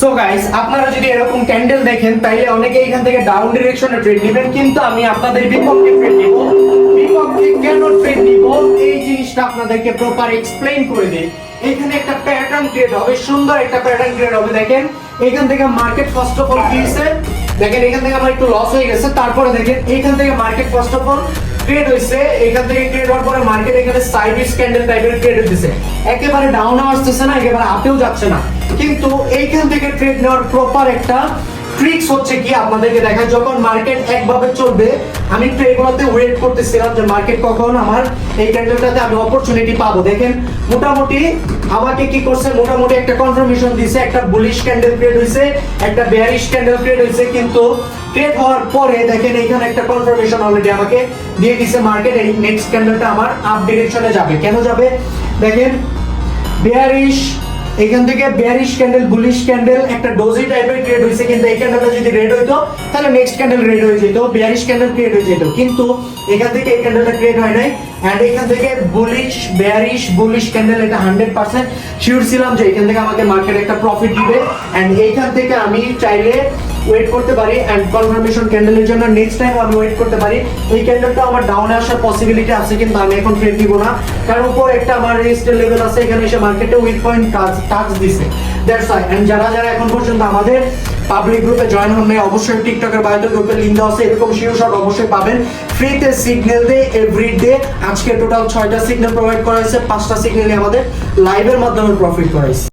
So guys, আপনারা যদি এরকম ক্যান্ডেল দেখেন তাইলে অনেকে এখান থেকে ডাউন ডিরেকশনে ট্রেড নেবেন, কিন্তু আমি আপনাদের বিপক্ষে ট্রেড নিব। বিপক্ষে কেন ট্রেড নিব এই জিনিসটা আপনাদেরকে প্রপার এক্সপ্লেইন করে দেই। এখানে একটা প্যাটার্ন ক্রিয়েট হবে, সুন্দর একটা প্যাটার্ন ক্রিয়েট হবে। দেখেন এখান থেকে মার্কেট ফার্স্ট অফ অল কি হইছে, দেখেন এখান থেকে আমার একটু লস হয়ে গেছে। তারপরে দেখেন এখান থেকে market first of all create হইছে, এখান থেকে ক্রিয়েট হওয়ার পরে মার্কেট এখানে সাইডওয়েজ ক্যান্ডেল টাইপের ক্রিয়েট হইছে, একেবারে ডাউন আসতেছে না, একেবারে আপেও যাচ্ছে না। কিন্তু এইখান থেকে ট্রেড নেওয়ার প্রপার একটা ট্রিক্স হচ্ছে কি আপনাদেরকে দেখায়। যখন মার্কেট একভাবে চলবে আমি ট্রেডগুলোতে ওয়েট করতেছিলাম যে মার্কেট কখন আমার এই ক্যান্ডেলটাতে আমি অপরচুনিটি পাবো। দেখেন মোটামুটি আমাকে কি করছে, মোটামুটি একটা কনফার্মেশন দিছে, একটা বুলিশ ক্যান্ডেল ক্রিয়েট হইছে, একটা বেয়ারিশ ক্যান্ডেল ক্রিয়েট হইছে। কিন্তু ট্রেড হওয়ার পরে দেখেন এখানে একটা কনফার্মেশন অলরেডি আমাকে দিয়ে দিছে মার্কেট এই নেক্সট ক্যান্ডেলটা আমার আপ ডিরেকশনে যাবে। কেন যাবে দেখেন, বেয়ারিশ, এখান থেকে বেয়ারিশ ক্যান্ডেল বুলিশ ক্যান্ডেল একটা ডোজি টাইপের ক্রিয়েট হইছে, কিন্তু এই ক্যান্ডেলটা যদি রেড হইতো তাহলে নেক্সট ক্যান্ডেল রেড হয়ে যেত, বেয়ারিশ ক্যান্ডেল ক্রিয়েট হয়ে যেত। কিন্তু এখান থেকে এই ক্যান্ডেলটা ক্রিয়েট হয় নাই, এন্ড এখান থেকে বুলিশ বেয়ারিশ বুলিশ ক্যান্ডেল, এটা 100% শিওর ছিলাম যে এখান থেকে আমাকে মার্কেট একটা প্রফিট দিবে। এন্ড এইখান থেকে আমি চাইলে ওয়েট করতে পারি এন্ড কনফার্মেশন ক্যান্ডেলের জন্য নেক্সট টাইম আমি ওয়েট করতে পারি। এই ক্যান্ডেলটা আমার ডাউনে আসার পসিবিলিটি আছে, কিন্তু আমি এখন ট্রেড নিব না, কারণ উপর একটা আমার রেজিস্ট্যান্স লেভেল আছে, এখানে এসে মার্কেটে উইক পয়েন্ট টাচ দিছে। That's why. এন্ড যারা যারা এখন পর্যন্ত আমাদের পাবলিক গ্রুপে জয়েন হন নাই, অবশ্যই টিকটকের বায়োতে গ্রুপে লিংক দেওয়া আছে, এরকম শিওর শট অবশ্যই পাবেন। ফ্রিতে সিগন্যাল দেয় এভরিডে। আজকে টোটাল 6টা সিগন্যাল প্রোভাইড করা হয়েছে, 5টা সিগন্যালই আমাদের লাইভের মাধ্যমে প্রফিট করাইছে।